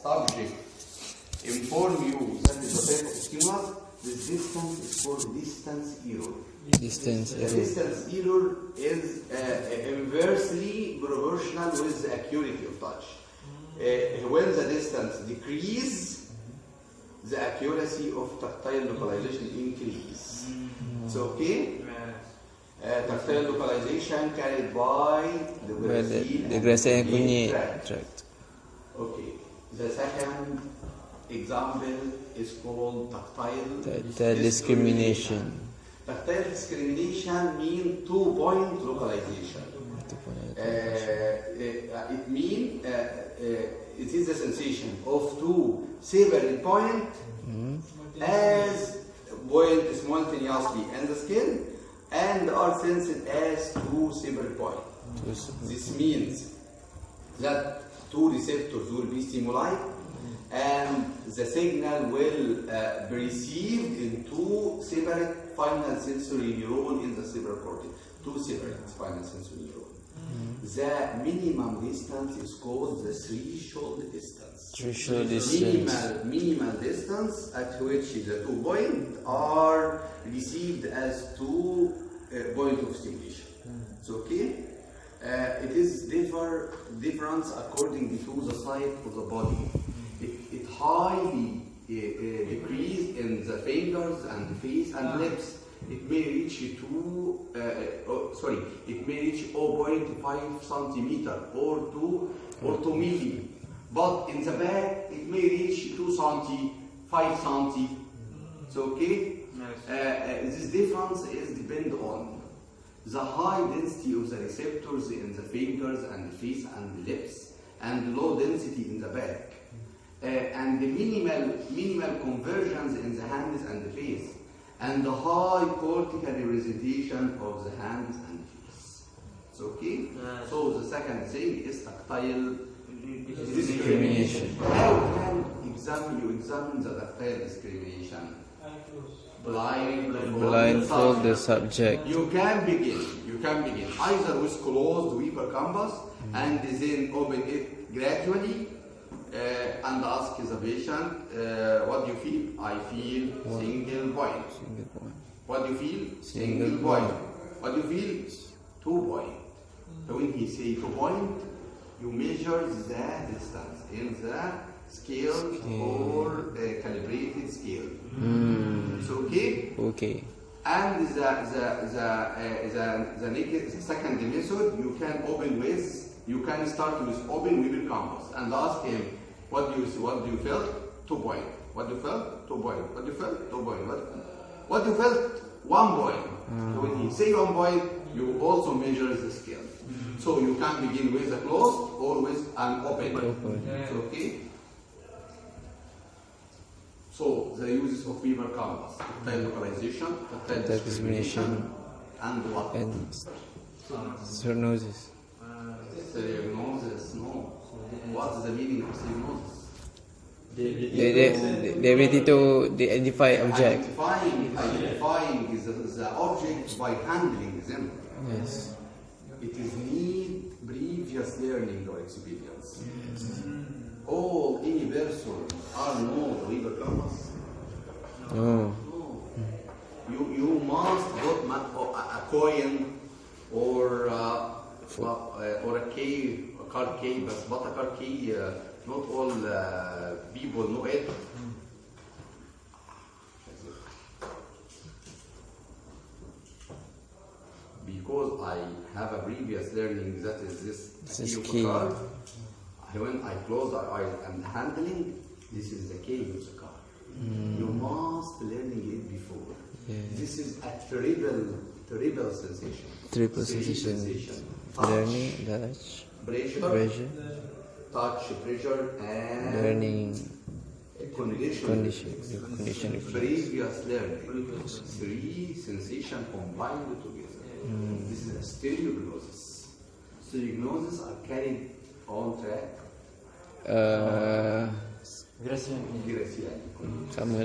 Subject inform you that is the type of stimulus. The distance is called distance error. Distance The error. distance error is inversely proportional with the accuracy of touch. When the distance decrease, the accuracy of tactile localization increase. So okay? Tactile localization carried by the gracile and kunyit tract. tract. Okay. The second example is called Tactile discrimination. Tactile discrimination means 2-point localization. It means it is the sensation of two separate points as point simultaneously in the skin and are sensed as two separate points. This means that two receptors will be stimuli and the signal will be received in two separate final sensory neurons in the cerebral cortex. Two separate final sensory neurons. The minimum distance is called the threshold distance. Threshold distance. Minimal distance at which the 2 points are received as 2 points of stimulation. So okay? It is difference according to the size of the body. It highly decrease in the fingers and the face and lips. It may reach it may reach 0.5 centimeter or 2 milli. But in the back, it may reach 2 centi, 5 centi. So okay? This difference is depend on the high density of the receptors in the fingers and the face and the lips, and low density in the back, and the minimal conversions in the hands and the face, and the high cortical representation of the hands and the face. So okay? So the second thing is tactile discrimination. How can you examine the tactile discrimination? Blindfold the subject. You can begin either with closed Weber canvas and then open it gradually and ask the patient, what do you feel? I feel single point. What do you feel? Single point. What do you feel? 2 point. So when he say 2 point, you measure the distance in the scale or calibrated scale. So okay? Okay. And the second method you can start with open Weber canvas and ask him, what do you feel? 2 point. What do you feel? 2 point. What do you feel? 2 point. What do you feel? 1 point. So when he say 1 point, you also measure the scale. So you can begin with a closed or with an open. So okay? So the uses of Weber canvas, tactile localization, tactile discrimination, and what? And cyanosis. Cyanosis, no. What is the meaning of cyanosis? The ability to identify object. Identifying is the object by handling them. Yes. It is need previous learning or experience. All any person are know the Weber canvas. No. You must put a coin or a key, a card key, but a card key, not all people know it. Because I have a previous learning that is this key of a card. When I close the eyes and handling, this is the key of the card. You must learning it before. This is a terrible sensation. Triple sensation. Learning, touch, pressure, and learning, condition. Previous learning. 3 sensations combined together. This is a stereognosis. Stereognosis are carried on track.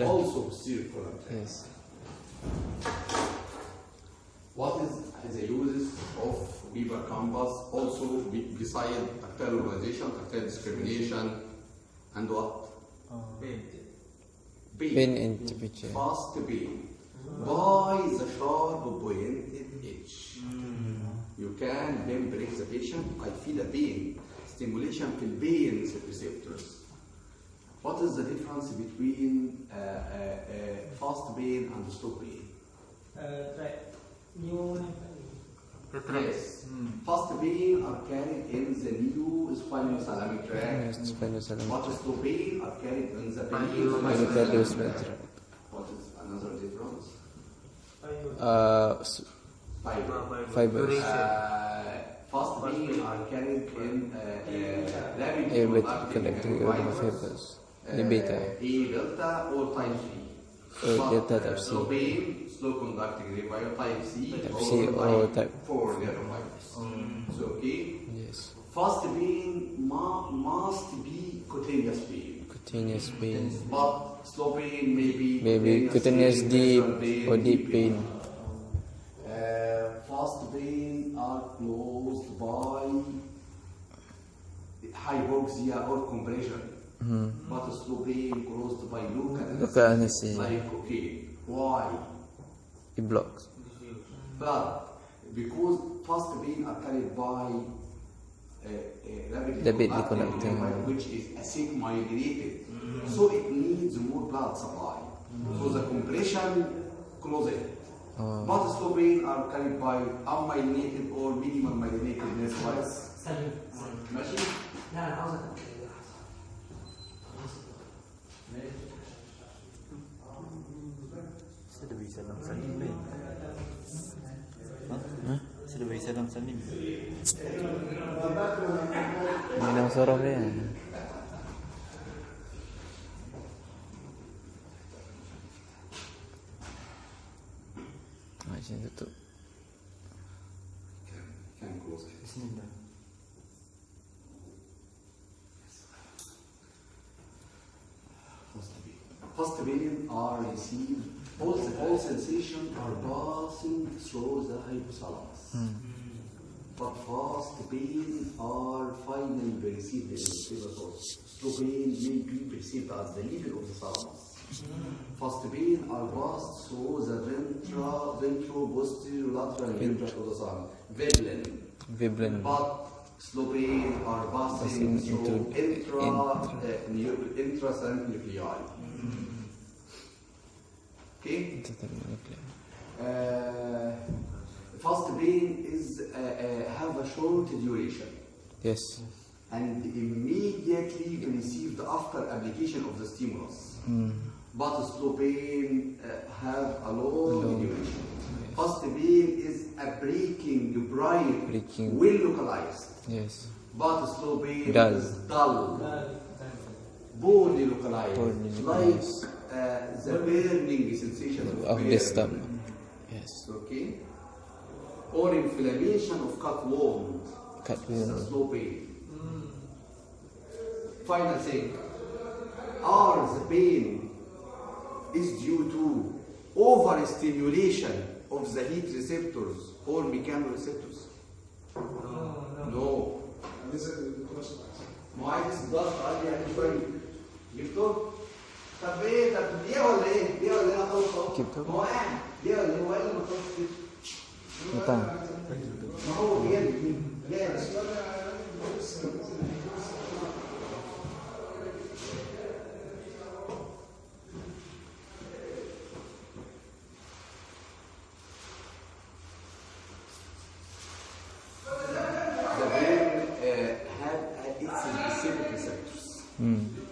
Also circular. Yes. What is the uses of Weber canvas? Also beside tactile localization, tactile discrimination, and what? Pain. Pain and temperature. Fast pain. By the sharp pointed edge. You can then break the patient. I feel a pain. Stimulation في pain receptors. What is the difference between fast pain and slow pain? Yes. Fast pain are carried in the neo-spinothalamic tract. Yes, spinothalamic. What is slow pain are carried in the Spinothalamic tract. What is another difference? Fibers. Fast pain are carried in rapid Airway conducting collecting irregular fibers. The beta. A delta or type C. Delta type C. Slow pain, slow conducting require type C, Type C or type 4 neurofibrils. So okay. Yes. Fast pain must be cutaneous pain. Cutaneous pain. But slow pain may be Maybe cutaneous deep pain, or deep pain. Fast pain are caused by hypoxia or compression. But slow pain caused by local anesthesia. Like okay, why? It blocks. But because fast pain are carried by Rapidly conducting. which is acid myelinated, so it needs more blood supply. So the compression closes it. But slow pain are carried by unmyelinated or minimal myelinatedness like ماشي؟ لا انا عاوزك Sudah bisa dalam salim lain. Sudah bisa dalam salim. Minang sorok dia. Macam tutup. Can close. Bismillah. Fast pain are received, all sensations are passing through the hypothalamus. But fast pain are finally perceived in the cerebral source. Slow pain may be perceived at the level of the thalamus. Fast pain are passed through the ventro-posterior-lateral membrane of the thalamus. Viblen. But slow pain are passing through intracerebral nuclei. Okay? Fast pain is have a short duration Yes. and immediately received after application of the stimulus. But slow pain have a long duration. Fast pain is a breaking, bright, Breaking. well localized. Yes. But slow pain Dull. is dull, poorly localized, Poorly like localized. the burning sensation Of the burning. stomach. Yes. Okay? Or inflammation of cut wound. Cut It's a wound. slow pain. Final thing. Or the pain is due to overstimulation of the heat receptors or mechanoreceptors. No. ما عايز ضغط عالي يعني شويه جبته طب ايه طب ليه ولا ايه؟ ليه ولا ايه خلاص اهو؟ جبته. ما هو قاعد ليه ولا ايه؟ هو قال لي ما خلاص كده Matang. ما هو جامد جامد The brain had its specific receptors,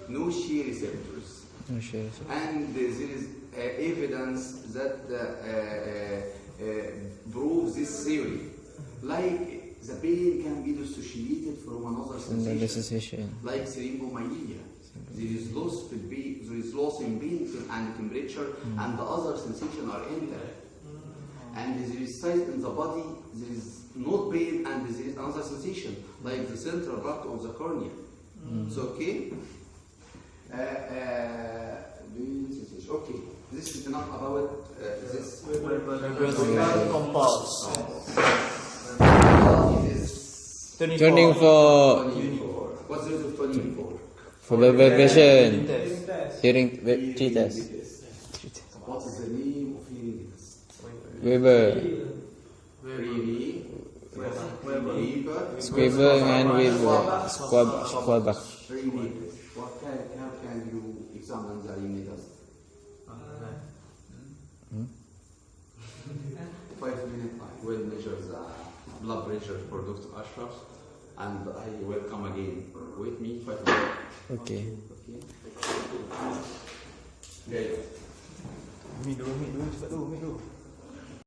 no shear receptors. No share. And there is evidence that proves this theory. Like the pain can be dissociated from another The sensation, sensation. like cerebomyelia. There is loss in pain and temperature, and the other sensation are entered. And there is size in the body, there is not pain, and there is another sensation, like the central part of the cornea. So okay. Okay, this is enough about this. Compounds. Turning for 24. What's the result of 24? For vibration. Test. Hearing three test. What is the name of hearing test? Weber. Scribble and Weber. Squabach. What how can you examine the hearing test? 5 minutes. I will measure the blood pressure for Dr. Ashraf, and I will come again. Wait me 5 minutes. Okay. Okay. Mid dulu, cepat dulu, mid dulu.